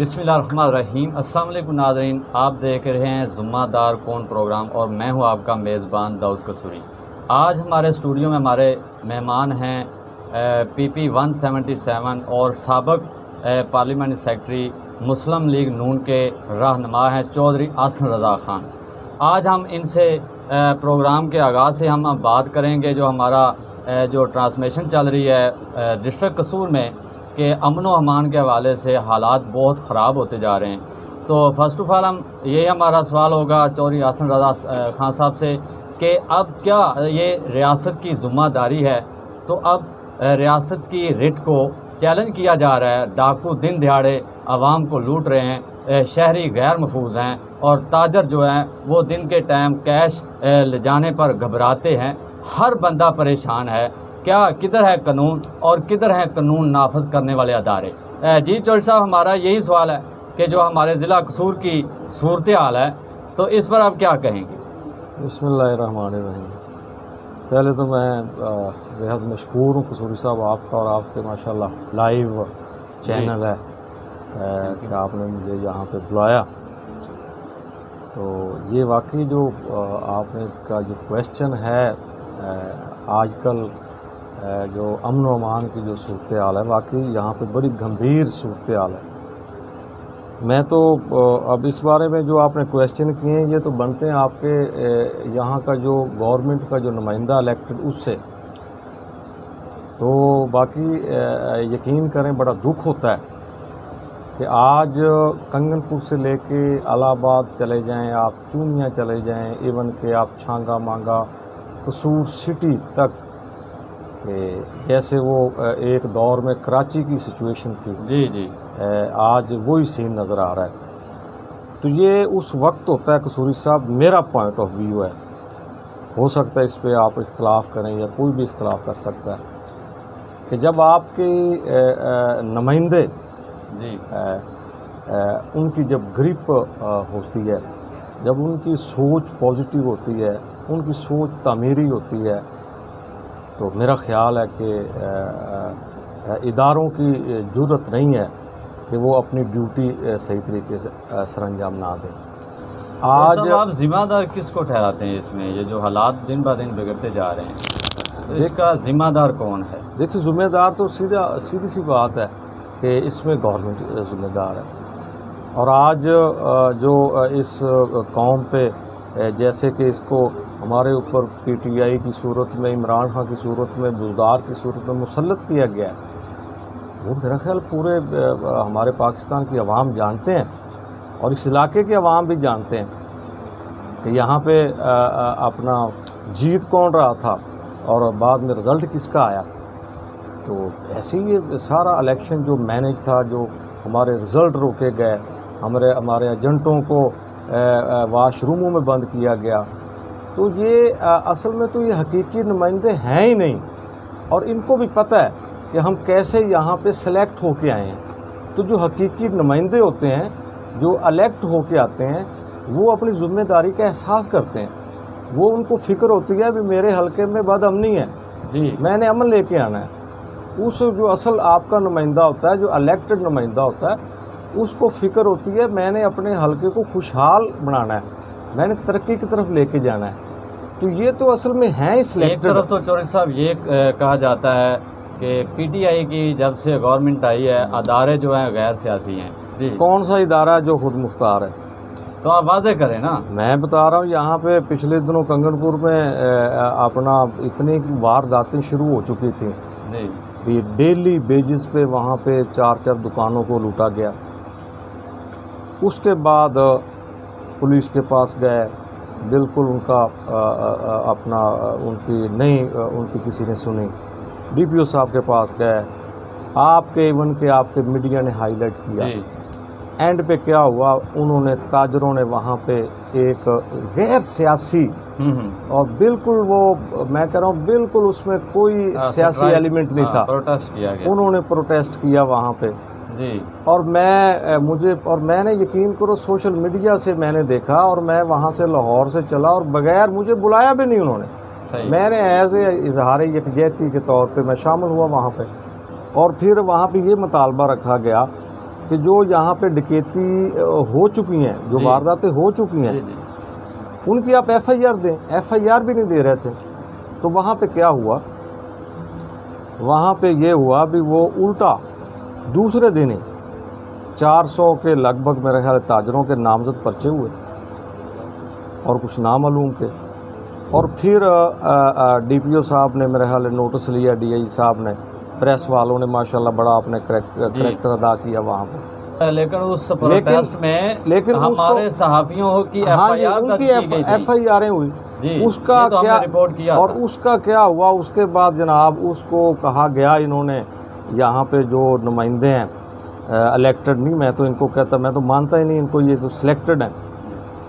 بسم اللہ الرحمن الرحیم۔ السلام علیکم ناظرین، آپ دیکھ رہے ہیں ذمہ دار کون پروگرام اور میں ہوں آپ کا میزبان داؤد قصوری۔ آج ہمارے اسٹوڈیو میں ہمارے مہمان ہیں PP 177 اور سابق پارلیمنٹ سیکرٹری مسلم لیگ نون کے رہنما ہیں چودھری احسن رضا خان۔ آج ہم ان سے پروگرام کے آغاز سے ہم بات کریں گے جو ہمارا جو ٹرانسمیشن چل رہی ہے ڈسٹرکٹ قصور میں کہ امن و امان کے حوالے سے حالات بہت خراب ہوتے جا رہے ہیں۔ تو فرسٹ آف آل یہی ہمارا سوال ہوگا چودھری احسن رضا خان صاحب سے کہ اب کیا یہ ریاست کی ذمہ داری ہے؟ تو اب ریاست کی رٹ کو چیلنج کیا جا رہا ہے، ڈاکو دن دہاڑے عوام کو لوٹ رہے ہیں، شہری غیر محفوظ ہیں اور تاجر جو ہیں وہ دن کے ٹائم کیش لے جانے پر گھبراتے ہیں، ہر بندہ پریشان ہے۔ کیا کدھر ہے قانون اور کدھر ہے قانون نافذ کرنے والے ادارے؟ جی چودھری صاحب، ہمارا یہی سوال ہے کہ جو ہمارے ضلع قصور کی صورتحال ہے تو اس پر آپ کیا کہیں گے؟ بسم اللہ الرحمن الرحیم۔ پہلے تو میں بہت مشکور ہوں قصوری صاحب آپ کا، اور آپ کے ماشاءاللہ لائیو چینل ہے کہ آپ نے مجھے یہاں پہ بلایا۔ تو یہ واقعی جو آپ نے کا جو کویشچن ہے آج کل جو امن و امان کی جو صورتحال ہے، واقعی یہاں پہ بڑی گھمبیر صورتحال ہے۔ میں تو اب اس بارے میں جو آپ نے کویشچن کیے ہیں یہ تو بنتے ہیں آپ کے یہاں کا جو گورنمنٹ کا جو نمائندہ الیکٹڈ اس سے، تو باقی یقین کریں بڑا دکھ ہوتا ہے کہ آج کنگن پور سے لے کے الہ آباد چلے جائیں، آپ چونیاں چلے جائیں، ایون کہ آپ چھانگا مانگا قصور سٹی تک، کہ جیسے وہ ایک دور میں کراچی کی سچویشن تھی، جی آج وہی سین نظر آ رہا ہے۔ تو یہ اس وقت ہوتا ہے قصوری صاحب، میرا پوائنٹ آف ویو ہے، ہو سکتا ہے اس پہ آپ اختلاف کریں یا کوئی بھی اختلاف کر سکتا ہے، کہ جب آپ کے نمائندے جی ان کی جب گرپ ہوتی ہے، جب ان کی سوچ پازیٹیو ہوتی ہے، ان کی سوچ تعمیری ہوتی ہے، تو میرا خیال ہے کہ اداروں کی جرأت نہیں ہے کہ وہ اپنی ڈیوٹی صحیح طریقے سے سر انجام نہ دیں۔ آج آپ ذمہ دار کس کو ٹھہراتے ہیں اس میں؟ یہ جو حالات دن بہ دن بگڑتے جا رہے ہیں تو اس کا ذمہ دار کون ہے؟ دیکھیے، ذمہ دار تو سیدھی سی بات ہے کہ اس میں گورنمنٹ ذمہ دار ہے۔ اور آج جو اس قوم پہ جیسے کہ اس کو ہمارے اوپر PTI کی صورت میں، عمران خان کی صورت میں، بزدار کی صورت میں مسلط کیا گیا ہے، وہ میرا خیال پورے ہمارے پاکستان کی عوام جانتے ہیں اور اس علاقے کے عوام بھی جانتے ہیں کہ یہاں پہ اپنا جیت کون رہا تھا اور بعد میں رزلٹ کس کا آیا۔ تو ایسے ہی یہ سارا الیکشن جو مینیج تھا، جو ہمارے رزلٹ روکے گئے، ہمارے ایجنٹوں کو واش روموں میں بند کیا گیا، تو یہ اصل میں تو یہ حقیقی نمائندے ہیں ہی نہیں، اور ان کو بھی پتہ ہے کہ ہم کیسے یہاں پہ سلیکٹ ہو کے آئے ہیں۔ تو جو حقیقی نمائندے ہوتے ہیں، جو الیکٹ ہو کے آتے ہیں، وہ اپنی ذمہ داری کا احساس کرتے ہیں، وہ ان کو فکر ہوتی ہے بھی میرے حلقے میں بد امنی ہے، جی میں نے امن لے کے آنا ہے۔ اس جو اصل آپ کا نمائندہ ہوتا ہے، جو الیکٹڈ نمائندہ ہوتا ہے، اس کو فکر ہوتی ہے میں نے اپنے حلقے کو خوشحال بنانا ہے، میں نے ترقی کی طرف لے کے جانا ہے۔ تو یہ تو اصل میں ہیں ہی سلیکٹڈ۔ ایک طرف تو چودھری صاحب یہ کہا جاتا ہے کہ PTI کی جب سے گورنمنٹ آئی ہے ادارے جو ہیں غیر سیاسی ہیں۔ جی کون سا ادارہ ہے جو خود مختار ہے؟ تو آپ واضح کریں نا۔ میں بتا رہا ہوں، یہاں پہ پچھلے دنوں کنگن پور میں اپنا اتنی وارداتیں شروع ہو چکی تھیں، جی ڈیلی بیجز پہ وہاں پہ 4 دکانوں کو لوٹا گیا۔ اس کے بعد پولیس کے پاس گئے، بالکل ان کا اپنا ان کی کسی نے سنی، DPO صاحب کے پاس گئے، آپ کے ایون کہ آپ کے میڈیا نے ہائی لائٹ کیا۔ اینڈ پہ کیا ہوا، انہوں نے تاجروں نے وہاں پہ ایک غیر سیاسی اور بالکل وہ میں کہہ رہا ہوں بالکل اس میں کوئی سیاسی ایلیمنٹ نہیں تھا، پروٹیسٹ کیا گیا، انہوں نے پروٹیسٹ کیا وہاں پہ۔ جی اور میں نے یقین کرو سوشل میڈیا سے میں نے دیکھا، اور میں وہاں سے لاہور سے چلا اور بغیر مجھے بلایا بھی نہیں انہوں نے، میں نے ایز اے اظہار یکجہتی کے طور پہ میں شامل ہوا وہاں پہ، اور پھر وہاں پہ یہ مطالبہ رکھا گیا کہ جو یہاں پہ ڈکیتی ہو چکی ہیں، جو جی وارداتیں ہو چکی ہیں، جی جی ان کی آپ ایف آئی آر دیں. ایف آئی آر بھی نہیں دے رہے تھے. تو وہاں پہ کیا ہوا؟ وہاں پہ یہ ہوا بھی وہ الٹا دوسرے دن ہی 400 کے لگ بھگ میرے خیال تاجروں کے نامزد پرچے ہوئے اور کچھ نامعلوم کے. اور پھر ڈی پی او صاحب نے میرے خیال نوٹس لیا، ڈی آئی صاحب نے، پریس والوں نے ماشاءاللہ بڑا اپنے کریکٹر ادا کیا وہاں پہ. لیکن اس پروٹیسٹ میں لیکن ہمارے صحافیوں کی ایف ہاں آئی جی آر ان درج کی کی گئی ایف تھی آئی آریں ہوئی. جی، اس کا یہ تو ہم کیا نے رپورٹ کیا اور تھا. اس کا کیا ہوا؟ اس کے بعد جناب اس کو کہا گیا، انہوں نے یہاں پہ جو نمائندے ہیں الیکٹڈ نہیں، میں تو ان کو کہتا، میں تو مانتا ہی نہیں ان کو، یہ تو سلیکٹڈ ہیں.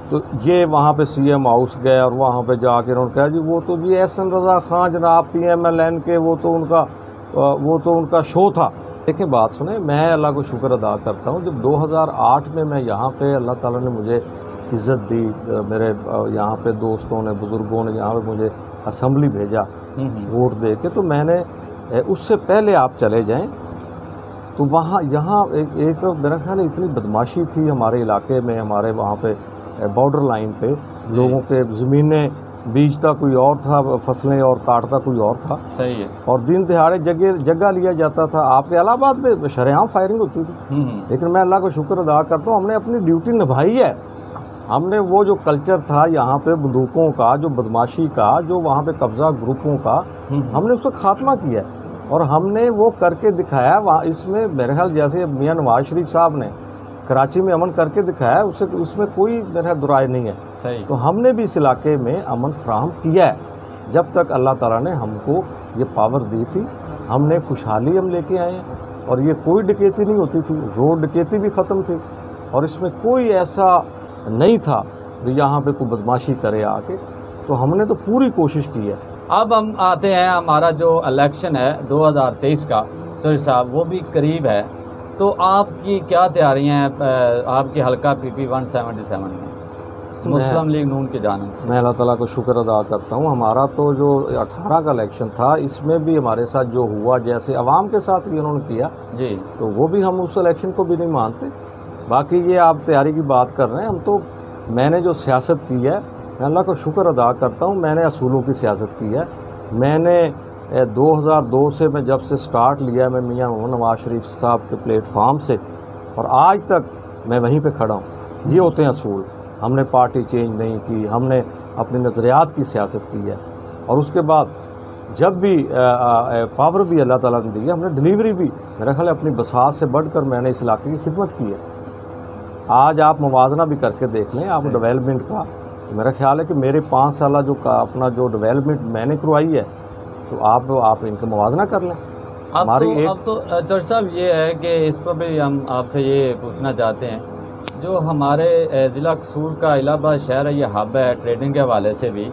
تو یہ وہاں پہ سی ایم ہاؤس گئے اور وہاں پہ جا کے انہوں نے کہا جی وہ تو جی احسن رضا خان جناب پی ایم ایل این کے، وہ تو ان کا شو تھا. دیکھیں بات سنیں، میں اللہ کو شکر ادا کرتا ہوں، جب 2008 میں یہاں پہ اللہ تعالیٰ نے مجھے عزت دی، میرے یہاں پہ دوستوں نے، بزرگوں نے یہاں پہ مجھے اسمبلی بھیجا ووٹ دے کے، تو میں نے اس سے پہلے آپ چلے جائیں تو یہاں ایک میرا خیال ہے اتنی بدماشی تھی ہمارے علاقے میں، ہمارے وہاں پہ بارڈر لائن پہ لوگوں کے زمینیں بیچتا کوئی اور تھا، فصلیں اور کاٹتا کوئی اور تھا. صحیح ہے. اور دن دہاڑے جگہ لیا جاتا تھا. آپ کے الہ آباد میں شرعام فائرنگ ہوتی تھی. لیکن میں اللہ کا شکر ادا کرتا ہوں، ہم نے اپنی ڈیوٹی نبھائی ہے. ہم نے وہ جو کلچر تھا یہاں پہ بندوقوں کا، جو بدماشی کا، جو وہاں پہ قبضہ گروپوں کا، ہم نے اس کا خاتمہ کیا ہے اور ہم نے وہ کر کے دکھایا. وہاں اس میں میرے خیال جیسے میاں نواز شریف صاحب نے کراچی میں امن کر کے دکھایا، اس میں کوئی میرا خیال درائے نہیں ہے. صحیح. تو ہم نے بھی اس علاقے میں امن فراہم کیا ہے جب تک اللہ تعالیٰ نے ہم کو یہ پاور دی تھی. ہم نے خوشحالی ہم لے کے آئے ہیں اور یہ کوئی ڈکیتی نہیں ہوتی تھی. روڈ ڈکیتی بھی ختم تھی اور اس میں کوئی ایسا نہیں تھا کہ یہاں پہ کوئی بدماشی کرے آ کے. تو ہم نے تو پوری کوشش کی ہے. اب ہم آتے ہیں، ہمارا جو الیکشن ہے 2023 کا سوری صاحب، وہ بھی قریب ہے. تو آپ کی کیا تیاریاں ہیں آپ کی حلقہ پی پی 177 میں مسلم لیگ نون کی جانب سے؟ میں اللہ تعالیٰ کو شکر ادا کرتا ہوں. ہمارا تو جو 18 کا الیکشن تھا اس میں بھی ہمارے ساتھ جو ہوا، جیسے عوام کے ساتھ بھی انہوں نے کیا جی، تو وہ بھی ہم اس الیکشن کو بھی نہیں مانتے. باقی یہ آپ تیاری کی بات کر رہے ہیں، ہم تو میں نے جو سیاست کی ہے میں اللہ کا شکر ادا کرتا ہوں، میں نے اصولوں کی سیاست کی ہے. میں نے 2002 سے میں جب سے سٹارٹ لیا میں میاں نواز شریف صاحب کے پلیٹ فارم سے، اور آج تک میں وہیں پہ کھڑا ہوں. یہ ہوتے ہیں اصول. ہم نے پارٹی چینج نہیں کی، ہم نے اپنے نظریات کی سیاست کی ہے. اور اس کے بعد جب بھی پاور بھی اللہ تعالیٰ نے دی ہے، ہم نے ڈلیوری بھی میرا خیال ہے اپنی بساط سے بڑھ کر میں نے اس علاقے کی خدمت کی ہے. آج آپ موازنہ بھی کر کے دیکھ لیں آپ ڈیولپمنٹ کا، میرا خیال ہے کہ میرے 5 سالہ جو اپنا جو ڈیولپمنٹ میں نے کروائی ہے تو آپ ان کا موازنہ کر لیں. اب تو چور صاحب یہ ہے کہ اس پر بھی ہم آپ سے یہ پوچھنا چاہتے ہیں، جو ہمارے ضلع قصور کا الہ آباد شہر ہے، یہ ہب ہے ٹریڈنگ کے حوالے سے بھی،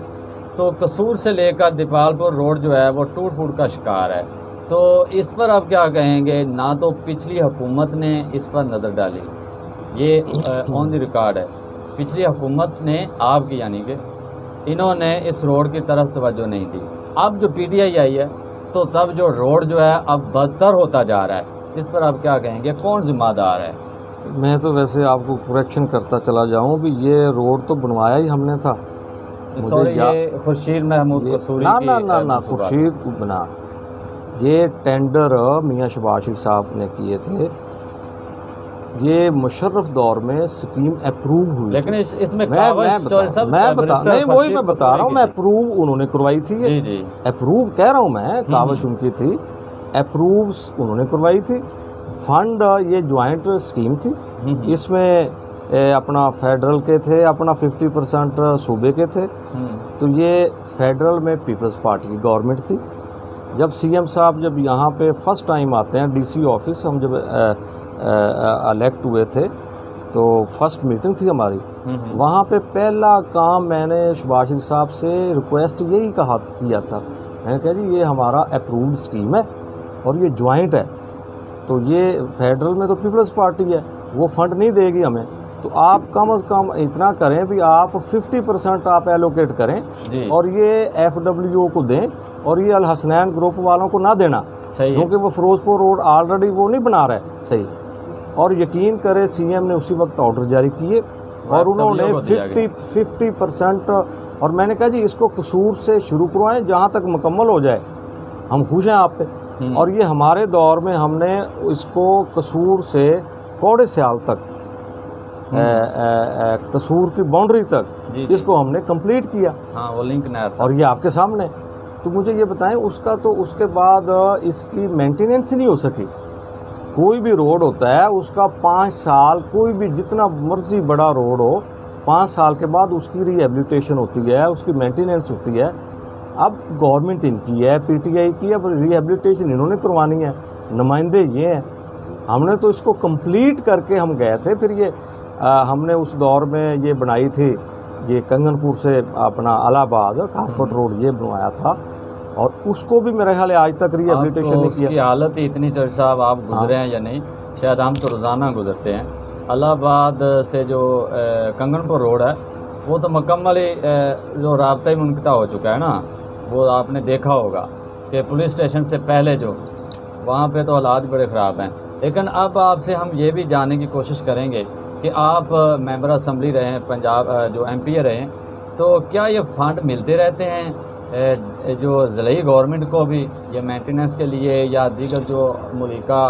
تو قصور سے لے کر دیپال پور روڈ جو ہے وہ ٹوٹ پھوٹ کا شکار ہے. تو اس پر آپ کیا کہیں گے؟ نہ تو پچھلی حکومت نے اس پر نظر ڈالی، یہ آن دی ریکارڈ ہے. پچھلی حکومت نے آپ کی یعنی کہ انہوں نے اس روڈ کی طرف توجہ نہیں دی. اب جو پی ٹی آئی آئی ہے تو تب جو روڈ جو ہے اب بدتر ہوتا جا رہا ہے. اس پر آپ کیا کہیں گے؟ کون ذمہ دار ہے؟ میں تو ویسے آپ کو کریکشن کرتا چلا جاؤں بھی یہ روڈ تو بنوایا ہی ہم نے تھا. سوری، یہ خورشید محمود قصوری نہ خورشید کو بنا، یہ ٹینڈر میاں شہباز شریف صاحب نے کیے تھے. یہ مشرف دور میں سکیم اپروو ہوئی، لیکن اس میں میں بتا رہا ہوں، میں اپروو انہوں نے کروائی تھی. جی اپروو کہہ رہا ہوں میں، کاوش ان کی تھی، اپروو انہوں نے کروائی تھی. فنڈ یہ جوائنٹ اسکیم تھی، اس میں اپنا فیڈرل کے تھے، اپنا 50% صوبے کے تھے. تو یہ فیڈرل میں پیپلز پارٹی کی گورنمنٹ تھی. جب سی ایم صاحب جب یہاں پہ فرسٹ ٹائم آتے ہیں ڈی سی آفس، ہم جب الیکٹ ہوئے تھے تو فرسٹ میٹنگ تھی ہماری، وہاں پہ پہلا کام میں نے شہباز شریف صاحب سے ریکویسٹ یہی کیا تھا. میں نے کہا جی یہ ہمارا اپرووڈ اسکیم ہے اور یہ جوائنٹ ہے، تو یہ فیڈرل میں تو پیپلز پارٹی ہے، وہ فنڈ نہیں دے گی ہمیں، تو آپ کم از کم اتنا کریں بھی آپ 50% آپ ایلوکیٹ کریں اور یہ ایف ڈبلیو کو دیں اور یہ الحسنین گروپ والوں کو نہ دینا، کیونکہ وہ فیروز پور روڈ آلریڈی وہ نہیں بنا رہے صحیح. اور یقین کرے سی ایم نے اسی وقت آرڈر جاری کیے اور انہوں نے 50% اور میں نے کہا جی اس کو قصور سے شروع کروائیں جہاں تک مکمل ہو جائے ہم خوش ہیں آپ پہ. اور یہ ہمارے دور میں ہم نے اس کو قصور سے کوڑے سیال تک قصور کی باؤنڈری تک اس کو ہم نے کمپلیٹ کیا. ہاں وہ لنک نہر اور یہ آپ کے سامنے. تو مجھے یہ بتائیں اس کا تو اس کے بعد اس کی مینٹیننس ہی نہیں ہو سکی. کوئی بھی روڈ ہوتا ہے اس کا 5 سال کوئی بھی جتنا مرضی بڑا روڈ ہو 5 سال کے بعد اس کی ری ایبلیٹیشن ہوتی ہے, اس کی مینٹیننس ہوتی ہے. اب گورنمنٹ ان کی ہے, پی ٹی آئی کی ہے, ری ایبلیٹیشن انہوں نے کروانی ہے, نمائندے یہ ہیں. ہم نے تو اس کو کمپلیٹ کر کے ہم گئے تھے. پھر یہ ہم نے اس دور میں یہ بنائی تھی, یہ کنگن پور سے اپنا الہ آباد کارپٹ روڈ یہ بنوایا تھا اور اس کو بھی میرا خیال ہے آج تک ری ایبلیٹیشن نہیں کیا. اس کی حالت ہی اتنی چرچ صاحب آپ گزرے ہیں یا نہیں, شاید ہم تو روزانہ گزرتے ہیں. الہ آباد سے جو کنگن پور روڈ ہے وہ تو مکمل ہی جو رابطہ ہی منقطع ہو چکا ہے نا. وہ آپ نے دیکھا ہوگا کہ پولیس اسٹیشن سے پہلے جو وہاں پہ تو حالات بڑے خراب ہیں. لیکن اب آپ سے ہم یہ بھی جاننے کی کوشش کریں گے کہ آپ ممبر اسمبلی رہے ہیں, پنجاب جو ایم پی اے رہے ہیں, تو کیا یہ فنڈ ملتے رہتے ہیں جو ضلعی گورنمنٹ کو بھی یہ مینٹیننس کے لیے یا دیگر جو ملکہ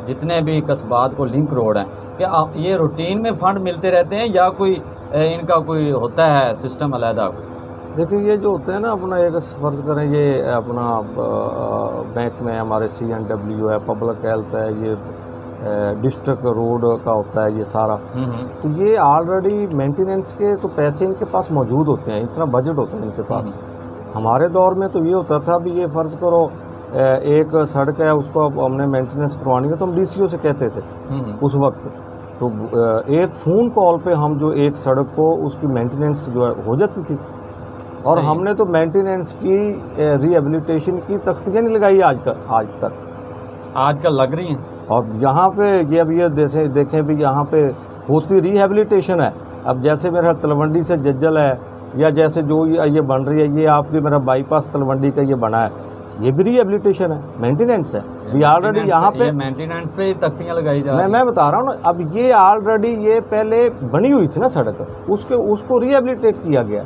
جتنے بھی قصبات کو لنک روڈ ہیں, کیا یہ روٹین میں فنڈ ملتے رہتے ہیں یا کوئی ان کا کوئی ہوتا ہے سسٹم علیحدہ؟ دیکھیں یہ جو ہوتے ہیں نا اپنا ایک فرض کریں یہ اپنا بینک میں ہمارے سی این ڈبلیو ہے, پبلک ہیلتھ ہے, یہ ڈسٹرکٹ روڈ کا ہوتا ہے یہ سارا. تو یہ آلریڈی مینٹیننس کے تو پیسے ان کے پاس موجود ہوتے ہیں, اتنا بجٹ ہوتا ہے ان کے پاس. ہمارے دور میں تو یہ ہوتا تھا بھی یہ فرض کرو ایک سڑک ہے اس کو ہم نے مینٹیننس کروانی ہے تو ہم ڈی سی او سے کہتے تھے اس وقت. تو ایک فون کال پہ ہم جو ایک سڑک کو اس کی مینٹیننس جو ہے ہو جاتی تھی. اور ہم نے تو مینٹیننس کی ری ایبلیٹیشن کی تختیاں نہیں لگائی آج تک. آج کل لگ رہی ہیں. اور یہاں پہ یہ اب یہ دیکھیں بھی یہاں پہ ہوتی ری ایبلیٹیشن ہے. اب جیسے میرا تلونڈی سے ججل ہے یا جیسے جو یہ بن رہی ہے یہ آپ کی میرا بائی پاس تلونڈی کا یہ بنا ہے, یہ بھی ری ایبلیٹیشن ہے, مینٹیننس ہے. یہ آلریڈی یہاں پہ مینٹیننس پہ تختیاں لگائی جا رہی ہیں. میں بتا رہا ہوں نا, اب یہ آلریڈی یہ پہلے بنی ہوئی تھی نا سڑک, اس کو ری ایبلیٹیٹ کیا گیا.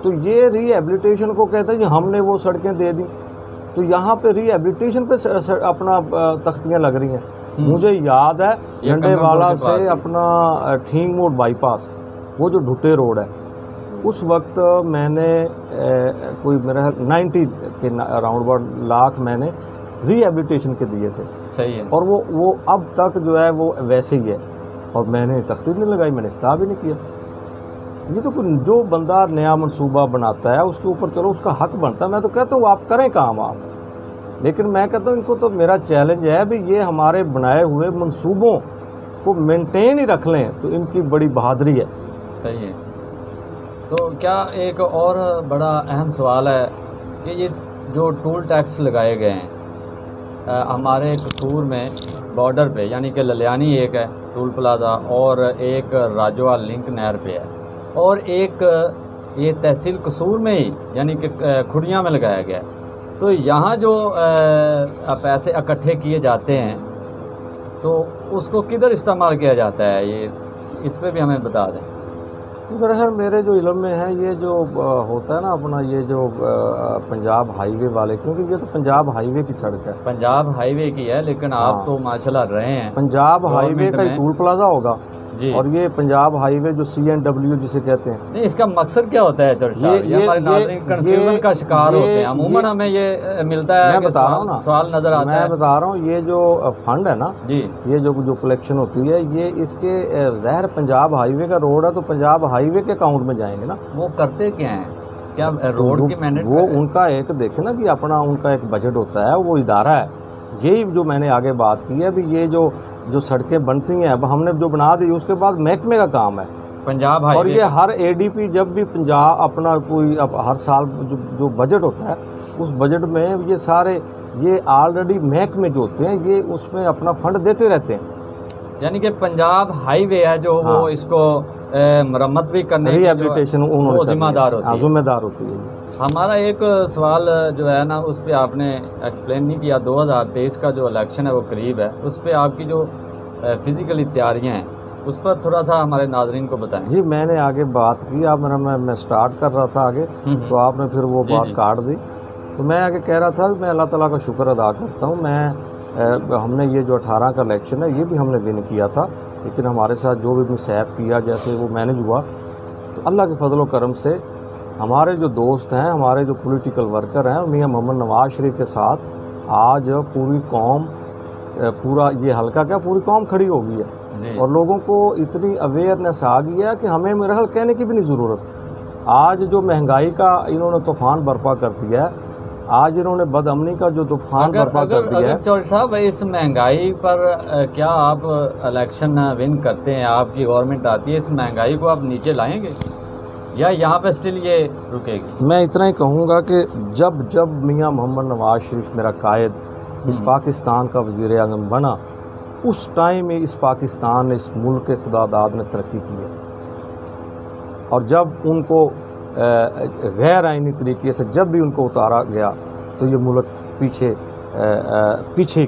تو یہ ری ایبلیٹیشن کو کہتے ہیں کہ ہم نے وہ سڑکیں دے دیں. تو یہاں پہ ری ایبلیٹیشن پہ اپنا تختیاں لگ رہی ہیں. مجھے یاد ہے ڈنڈے والا سے اپنا ٹھینگ موڑ بائی پاس وہ جو ڈھٹے روڈ ہے اس وقت میں نے کوئی میرا 90 کے راؤنڈ اباؤٹ لاکھ میں نے ری ایبلیٹیشن کے دیے تھے. صحیح ہے. اور وہ اب تک جو ہے وہ ویسے ہی ہے اور میں نے تختی نہیں لگائی, میں نے افتتاح بھی نہیں کیا. یہ تو جو بندہ نیا منصوبہ بناتا ہے اس کے اوپر چلو اس کا حق بنتا ہے. میں تو کہتا ہوں آپ کریں کام آپ, لیکن میں کہتا ہوں ان کو تو میرا چیلنج ہے بھی یہ ہمارے بنائے ہوئے منصوبوں کو مینٹین ہی رکھ لیں تو ان کی بڑی بہادری ہے. صحیح ہے. تو کیا ایک اور بڑا اہم سوال ہے کہ یہ جو ٹول ٹیکس لگائے گئے ہیں ہمارے قصور میں بارڈر پہ, یعنی کہ للیانی ایک ہے ٹول پلازا اور ایک راجوا لنک نہر پہ ہے اور ایک یہ تحصیل قصور میں ہی یعنی کہ کھڑیاں میں لگایا گیا ہے. تو یہاں جو پیسے اکٹھے کیے جاتے ہیں تو اس کو کدھر استعمال کیا جاتا ہے, یہ اس پہ بھی ہمیں بتا دیں. دراصل میرے جو علم میں ہے یہ جو ہوتا ہے نا اپنا یہ جو پنجاب ہائی وے والے, کیونکہ یہ تو پنجاب ہائی وے کی سڑک ہے, پنجاب ہائی وے کی ہے, لیکن آپ تو ماشاءاللہ رہے ہیں پنجاب ہائی وے کا ٹول پلازا ہوگا جی, اور یہ پنجاب ہائی وے جو سی این ڈبلیو جسے کہتے ہیں. نہیں, اس کا مقصد کیا ہوتا ہے چرچ صاحب؟ یہ ہمارے ناظرین کنفیوژن کا شکار ہوتے ہیں. عموماً ہمیں یہ ملتا ہے کہ سوال نظر آتا ہے. میں بتا رہا ہوں یہ جو فنڈ ہے نا جی, یہ جو کلیکشن ہوتی ہے یہ اس کے ظاہر پنجاب ہائی وے کا روڈ ہے تو پنجاب ہائی وے کے اکاؤنٹ میں جائیں گے نا. وہ کرتے کیا ہیں, کیا روڈ کی مینڈیٹ وہ ان کا ایک دیکھیں نا کہ اپنا ان کا ایک بجٹ ہوتا ہے, وہ ادارہ ہے. یہی جو میں نے آگے بات کی ہے بھی یہ جو سڑکیں بنتی ہیں اب ہم نے جو بنا دی اس کے بعد محکمے کا کام ہے پنجاب ہائی وے. اور یہ ہر اے ڈی پی جب بھی پنجاب اپنا کوئی ہر سال جو بجٹ ہوتا ہے اس بجٹ میں یہ سارے یہ آلریڈی محکمے جو ہوتے ہیں یہ اس میں اپنا فنڈ دیتے رہتے ہیں. یعنی کہ پنجاب ہائی وے ہے جو وہ اس کو مرمت بھی کرنے ری ایبلیٹیشن وہ ذمہ دار ہوتی ہے. ہمارا ایک سوال جو ہے نا اس پہ آپ نے ایکسپلین نہیں کیا. 2023 کا جو الیکشن ہے وہ قریب ہے, اس پہ آپ کی جو فزیکلی تیاریاں ہیں اس پر تھوڑا سا ہمارے ناظرین کو بتائیں. جی میں نے آگے بات کی، آپ میں سٹارٹ کر رہا تھا آگے تو آپ نے پھر وہ بات کاٹ دی. تو میں آگے کہہ رہا تھا کہ میں اللہ تعالیٰ کا شکر ادا کرتا ہوں. ہم نے یہ جو 18 کا الیکشن ہے یہ بھی ہم نے ون کیا تھا، لیکن ہمارے ساتھ جو بھی مسائب کیا جیسے وہ مینج ہوا، تو اللہ کے فضل و کرم سے ہمارے جو دوست ہیں، ہمارے جو پولیٹیکل ورکر ہیں، میاں محمد نواز شریف کے ساتھ آج پوری قوم، پورا یہ حلقہ کیا پوری قوم کھڑی ہو گئی ہے. اور لوگوں کو اتنی اویئرنیس آ گئی ہے کہ ہمیں میرا خیال کہنے کی بھی نہیں ضرورت. آج جو مہنگائی کا انہوں نے طوفان برپا کر دیا ہے، آج انہوں نے بد امنی کا جو طوفان برپا کر دیا ہے. چوہدری صاحب اس مہنگائی پر کیا آپ الیکشن ون کرتے ہیں، آپ کی گورنمنٹ آتی ہے، اس مہنگائی کو آپ نیچے لائیں گے یا یہاں پہ اسٹل یہ رکے گی؟ میں اتنا ہی کہوں گا کہ جب میاں محمد نواز شریف میرا قائد اس پاکستان کا وزیر اعظم بنا، اس ٹائم میں اس پاکستان نے، اس ملک کے خدا داد نے ترقی کی ہے. اور جب ان کو غیر آئینی طریقے سے جب بھی ان کو اتارا گیا تو یہ ملک پیچھے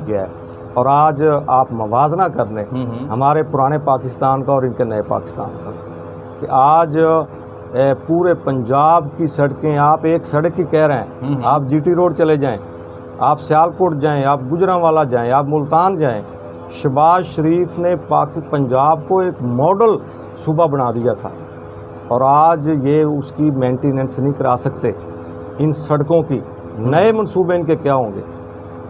گیا ہے. اور آج آپ موازنہ کر لیں ہمارے پرانے پاکستان کا اور ان کے نئے پاکستان کا، کہ آج پورے پنجاب کی سڑکیں، آپ ایک سڑک کی کہہ رہے ہیں، آپ جی ٹی روڈ چلے جائیں، آپ سیالکوٹ جائیں، آپ گجرانوالہ جائیں، آپ ملتان جائیں. شہباز شریف نے پنجاب کو ایک ماڈل صوبہ بنا دیا تھا، اور آج یہ اس کی مینٹیننس نہیں کرا سکتے. ان سڑکوں کی نئے منصوبے ان کے کیا ہوں گے؟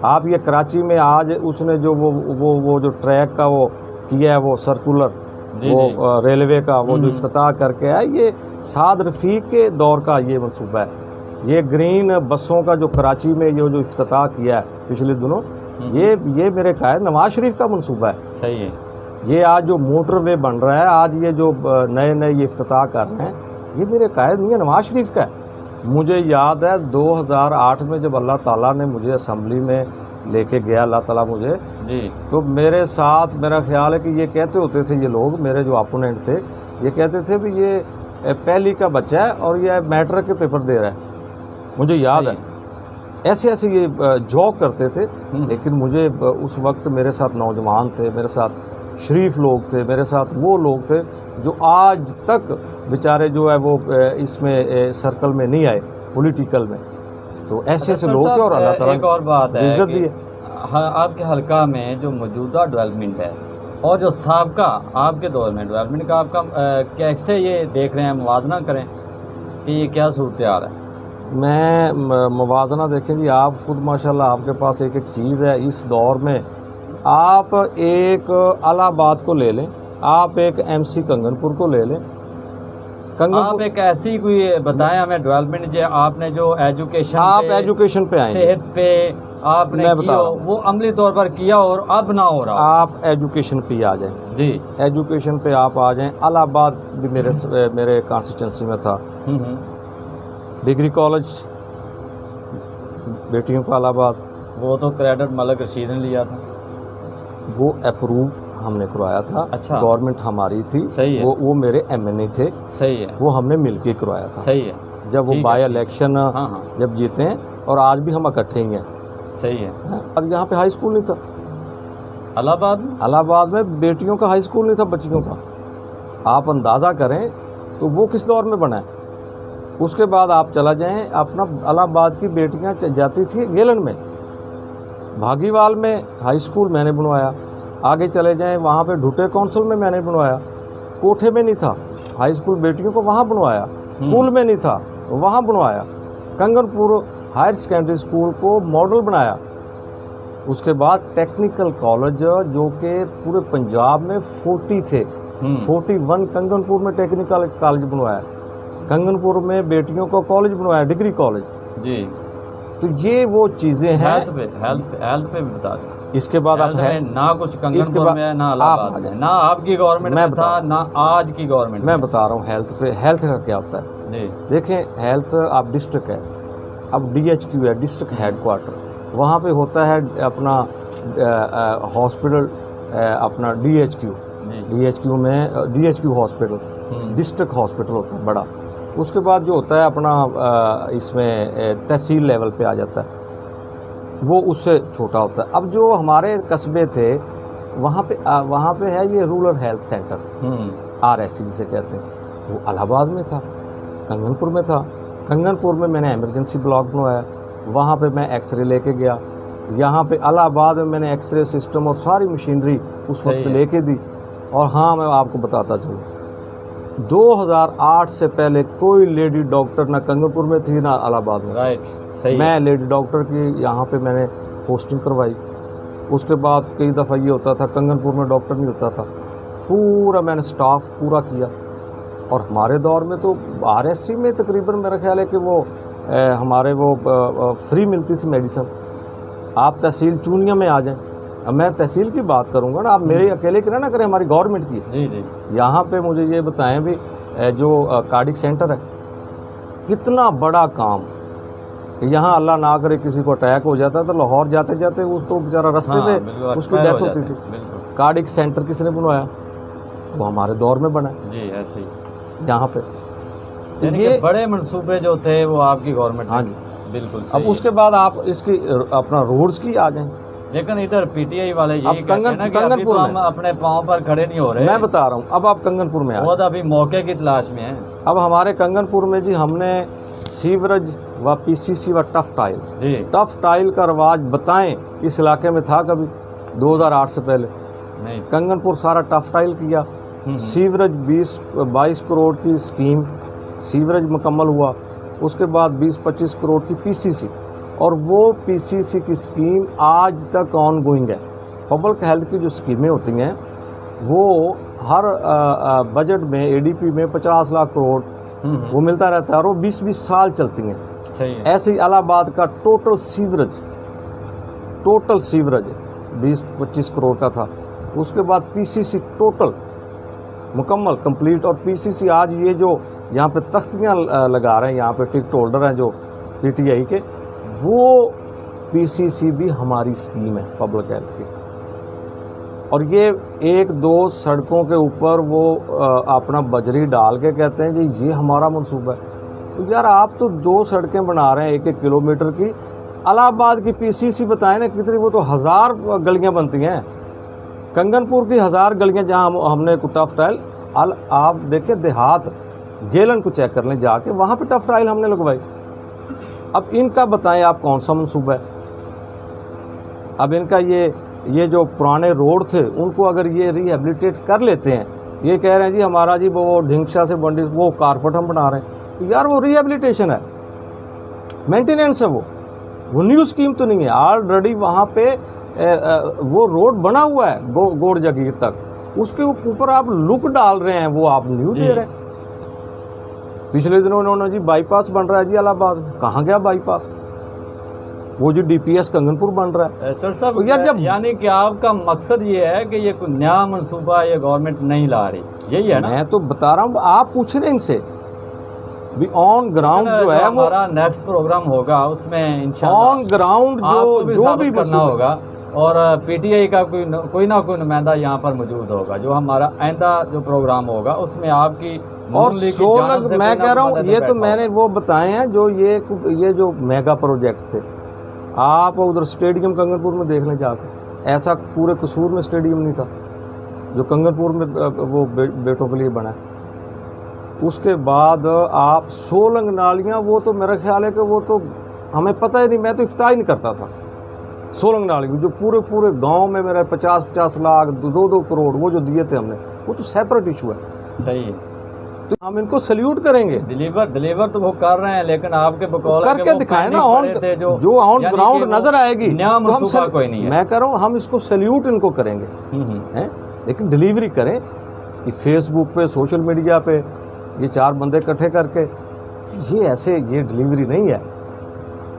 آپ یہ کراچی میں آج اس نے جو وہ جو ٹریک کا وہ کیا ہے، وہ سرکولر وہ ریلوے کا وہ جو افتتاح کر کے ہے، یہ سعد رفیق کے دور کا یہ منصوبہ ہے. یہ گرین بسوں کا جو کراچی میں یہ جو افتتاح کیا ہے پچھلے دنوں، یہ میرے قائد نواز شریف کا منصوبہ ہے. صحیح ہے. یہ آج جو موٹر وے بن رہا ہے، آج یہ جو نئے یہ افتتاح کر رہے ہیں، یہ میرے قائد میاں نواز شریف کا ہے. مجھے یاد ہے 2008 میں جب اللہ تعالیٰ نے مجھے اسمبلی میں لے کے گیا، اللہ تعالیٰ مجھے، تو میرے ساتھ میرا خیال ہے کہ یہ کہتے ہوتے تھے، یہ لوگ میرے جو اپوننٹ تھے یہ کہتے تھے کہ یہ پہلی کا بچہ ہے اور یہ میٹرک کے پیپر دے رہا ہے. مجھے یاد ہے ایسے یہ جوک کرتے تھے. لیکن مجھے اس وقت میرے ساتھ نوجوان تھے، میرے ساتھ شریف لوگ تھے، میرے ساتھ وہ لوگ تھے جو آج تک بیچارے جو ہے وہ اس میں سرکل میں نہیں آئے پولیٹیکل میں. تو ایسے لوگ تھے اور اللہ تعالیٰ ایک اور بات ہے عزت دی. آپ کے حلقہ میں جو موجودہ ڈیولپمنٹ ہے اور جو سابقہ آپ کے دور میں ڈیولپمنٹ کا آپ کا کیسے یہ دیکھ رہے ہیں، موازنہ کریں کہ یہ کیا صورتحال ہے؟ میں موازنہ دیکھیں جی، آپ خود ماشاءاللہ آپ کے پاس ایک چیز ہے اس دور میں. آپ ایک الہ آباد کو لے لیں، آپ ایک ایم سی کنگن پور کو لے لیں. آپ ایک ایسی کوئی بتائیں ہمیں ڈیولپمنٹ جو آپ نے جو ایجوکیشن، آپ ایجوکیشن پہ آئیں، صحت پہ آپ نے کیا وہ عملی طور پر کیا اور اب نہ ہو رہا. آپ ایجوکیشن پہ آ جائیں. جی ایجوکیشن پہ آپ آ جائیں. الہ آباد بھی میرے کانسٹیچوئنسی میں تھا. ڈگری کالج بیٹیوں کا الہ آباد، وہ تو کریڈٹ ملک رشید نے لیا تھا، وہ اپروو ہم نے کروایا تھا. اچھا، گورنمنٹ ہماری تھی. صحیح ہے. وہ میرے ایم این اے تھے. صحیح ہے. وہ ہم نے مل کے کروایا تھا. صحیح ہے. جب وہ بائی الیکشن جب جیتے ہیں، اور آج بھی ہم اکٹھے ہی ہیں. صحیح ہے. اب یہاں پہ ہائی اسکول نہیں تھا الہ آباد میں. الہ آباد میں بیٹیوں کا ہائی اسکول نہیں تھا، بچیوں کا. آپ اندازہ کریں تو وہ کس دور میں بنا ہے. اس کے بعد آپ چلا جائیں، اپنا الہ آباد کی بیٹیاں جاتی تھی گیلن میں، بھاگیوال میں ہائی اسکول میں نے بنوایا. آگے چلے جائیں وہاں پہ ڈھوٹے کونسل میں نے بنوایا. کوٹھے میں نہیں تھا ہائی اسکول، بیٹیوں کو وہاں بنوایا. پول میں نہیں تھا، وہاں بنوایا. کنگن پور ہائر سیکنڈری اسکول کو ماڈل بنایا. اس کے بعد ٹیکنیکل کالج جو کہ پورے پنجاب میں 40 تھے، 41 کنگن پور میں ٹیکنیکل کالج بنوایا. کنگن پور میں بیٹیوں کو کالج بنوایا، ڈگری کالج. جی تو یہ وہ چیزیں ہیں. ہیلتھ پہ بھی بتا دیں. اس کے بعد نہ کچھ کنگن پور میں، نہ الہ آباد میں، نہ آپ کی گورنمنٹ میں تھا، نہ آج کی گورنمنٹ میں بتا رہا ہوں. ہیلتھ پہ، ہیلتھ کا کیا ہوتا ہے جی دیکھیں. ہیلتھ اب ڈسٹرکٹ ہے، اب ڈی ایچ کیو ہے، ڈسٹرکٹ ہیڈ کوارٹر. وہاں پہ ہوتا ہے اپنا ہاسپٹل، اپنا D H Q. D H Q میں D H Q hospital district hospital ہوتا ہے بڑا. اس کے بعد جو ہوتا ہے اپنا اس میں تحصیل لیول پہ آ جاتا ہے، وہ اس سے چھوٹا ہوتا ہے. اب جو ہمارے قصبے تھے وہاں پہ ہے یہ رورل ہیلتھ سینٹر RSC جسے کہتے ہیں. وہ الہ آباد میں تھا, کنگن پور میں تھا. کنگن پور میں نے ایمرجنسی بلاک بنوایا, وہاں پہ میں ایکس رے لے کے گیا. یہاں پہ الہ آباد میں میں نے ایکس رے سسٹم اور ساری مشینری اس وقت لے کے دی. اور ہاں میں آپ کو بتاتا چلوں 2008 سے پہلے کوئی لیڈی ڈاکٹر نہ کنگن پور میں تھی نہ الہ آباد میں. رائٹ, میں لیڈی ڈاکٹر کی یہاں پہ میں نے پوسٹنگ کروائی. اس کے بعد کئی دفعہ یہ ہوتا تھا کنگن پور میں ڈاکٹر نہیں ہوتا تھا, پورا میں نے سٹاف پورا کیا. اور ہمارے دور میں تو RSC میں تقریباً میرا خیال ہے کہ وہ ہمارے وہ فری ملتی تھی میڈیسن. آپ تحصیل چونیا میں آ جائیں, اب میں تحصیل کی بات کروں گا نا, آپ میرے اکیلے کی نہ کریں, ہماری گورنمنٹ کی. جی. یہاں پہ مجھے یہ بتائیں بھی جو کارڈک سینٹر ہے کتنا بڑا کام. یہاں اللہ نہ کرے کسی کو اٹیک ہو جاتا تو لاہور جاتے جاتے اس تو بیچارہ رستے میں اس کی ڈیتھ ہوتی تھی. کارڈک سینٹر کس نے بنوایا؟ وہ ہمارے دور میں بنا. جی ایسے ہی یہاں پہ یہ بڑے منصوبے جو تھے وہ آپ کی گورنمنٹ. ہاں جی بالکل. اب اس کے بعد آپ اس کی اپنا روڈز کی آ جائیں. لیکن ادھر PTI والے یہی کہتے ہیں نا کہ ابھی تو ہم اپنے پاؤں پر کھڑے نہیں ہو رہے. میں بتا رہا ہوں, اب آپ کنگن پور میں آئیں. بہت ابھی موقع کی تلاش میں ہیں. اب ہمارے کنگن پور میں جی ہم نے سیوریج و PCC و ٹف ٹائل. جی ٹف ٹائل کا رواج بتائیں اس علاقے میں تھا کبھی 2008 سے پہلے؟ نہیں. کنگن پور سارا ٹف ٹائل کیا. سیوریج 22 کروڑ کی اسکیم سیوریج مکمل ہوا. اس کے بعد 20-25 کروڑ کی PCC, اور وہ PCC کی اسکیم آج تک آن گوئنگ ہے. پبلک ہیلتھ کی جو اسکیمیں ہوتی ہیں وہ ہر بجٹ میں ADP میں 50 لاکھ کروڑ وہ ملتا رہتا ہے, اور وہ 20 سال چلتی ہیں. ایسے ہی الہ آباد کا ٹوٹل سیوریج 20-25 کروڑ کا تھا. اس کے بعد PCC ٹوٹل مکمل کمپلیٹ. اور PCC آج یہ جو یہاں پہ تختیاں لگا رہے ہیں, یہاں پہ ٹکٹ ہولڈر ہیں جو PTI کے, وہ PCC بھی ہماری اسکیم ہے پبلک ہیلتھ کی. اور یہ 1-2 سڑکوں کے اوپر وہ اپنا بجری ڈال کے کہتے ہیں جی یہ ہمارا منصوبہ ہے. تو یار آپ تو 2 سڑکیں بنا رہے ہیں 1-1 کلومیٹر کی. الہ آباد کی PCC بتائیں نا کتنی, وہ تو 1000 گلیاں بنتی ہیں. کنگن پور کی 1000 گلیاں جہاں ہم نے ٹف ٹائل. آپ دیکھیں دیہات گیلن کو چیک کر لیں جا کے, وہاں پہ ٹف ٹائل ہم نے لگوائی. اب ان کا بتائیں آپ کون سا منصوبہ ہے؟ اب ان کا یہ جو پرانے روڈ تھے ان کو اگر یہ ری ہیبلیٹیٹ کر لیتے ہیں, یہ کہہ رہے ہیں جی ہمارا جی وہ ڈھنگشا سے بنڈی وہ کارپٹ ہم بنا رہے ہیں, تو یار وہ ری ہیبلیٹیشن ہے, مینٹیننس ہے, وہ نیو اسکیم تو نہیں ہے. آلریڈی وہاں پہ وہ روڈ بنا ہوا ہے گوڑ جگیر تک, اس کے اوپر آپ لک ڈال رہے ہیں, وہ آپ نیو دے رہے ہیں. پچھلے دنوں انہوں نے جی بائی پاس بن رہا ہے جی الہ آباد, کہاں گیا بائی پاس؟ وہ جو DPS کنگن پور بن رہا ہے. سر صاحب یار جب یعنی کہ آپ کا مقصد یہ ہے کہ یہ کوئی نیا منصوبہ یہ گورنمنٹ نہیں لا رہی, یہی ہے نا؟ میں تو بتا رہا ہوں, آپ پوچھ رہے ہیں ان سے بھی آن گراؤنڈ جو ہے وہ ہمارا نیکسٹ پروگرام ہوگا اس میں انشاءاللہ آن گراؤنڈ جو بھی کرنا ہوگا, اور PTI کا کوئی نہ کوئی نمائندہ یہاں پر موجود ہوگا. جو ہمارا آئندہ جو پروگرام ہوگا اس میں آپ کی اور میں کہہ رہا ہوں یہ تو میں نے وہ بتائے ہیں جو یہ جو میگا پروجیکٹ تھے. آپ ادھر اسٹیڈیم کنگن پور میں دیکھ لیں جا کے, ایسا پورے قصور میں اسٹیڈیم نہیں تھا جو کنگن پور میں وہ بیٹوں کے لیے بنا ہے. اس کے بعد آپ سولنگ نالیاں, وہ تو میرا خیال ہے کہ وہ تو ہمیں پتہ ہی نہیں, میں تو افتتاح ہی نہیں کرتا تھا. سولنگ نالی جو پورے گاؤں میں میرا 50-50 لاکھ 2-2 کروڑ وہ جو دیے تھے ہم نے, وہ تو سیپریٹ ایشو ہے. صحیح ہے, تو ہم ان کو سلیوٹ کریں گے. ڈلیور تو وہ کر رہے ہیں, لیکن آپ کے بقول کر کے دکھائیں نا, جو آن گراؤنڈ نظر آئے گی. کوئی نہیں ہے. میں کہہ رہا ہوں ہم اس کو سلیوٹ ان کو کریں گے, لیکن ڈلیوری کریں. فیس بک پہ سوشل میڈیا پہ یہ 4 بندے اکٹھے کر کے یہ ایسے یہ ڈلیوری نہیں ہے.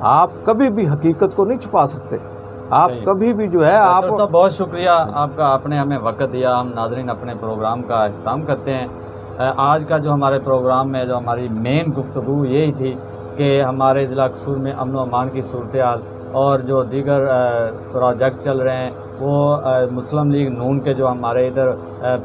آپ کبھی بھی حقیقت کو نہیں چھپا سکتے. آپ کبھی بھی جو ہے آپ صاحب بہت شکریہ آپ کا, آپ نے ہمیں وقت دیا. ہم ناظرین اپنے پروگرام کا اختتام کرتے ہیں. آج کا جو ہمارے پروگرام میں جو ہماری مین گفتگو یہی تھی کہ ہمارے ضلع قصور میں امن و امان کی صورتحال اور جو دیگر پروجیکٹ چل رہے ہیں وہ مسلم لیگ نون کے جو ہمارے ادھر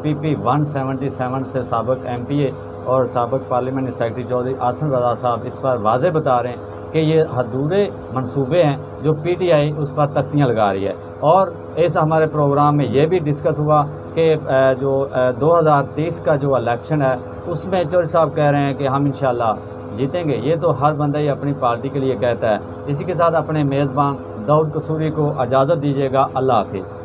PP 177 سے سابق MPA اور سابق پارلیمنٹ سیکرٹری چودھری آصم رضا صاحب اس پر واضح بتا رہے ہیں کہ یہ ادھورے منصوبے ہیں جو پی ٹی آئی اس پر تختیاں لگا رہی ہے. اور اس ہمارے پروگرام میں یہ بھی ڈسکس ہوا کہ جو 2023 کا جو الیکشن ہے اس میں چودھری صاحب کہہ رہے ہیں کہ ہم انشاءاللہ جیتیں گے. یہ تو ہر بندہ ہی اپنی پارٹی کے لیے کہتا ہے. اسی کے ساتھ اپنے میزبان داؤد قصوری کو اجازت دیجیے گا. اللہ حافظ.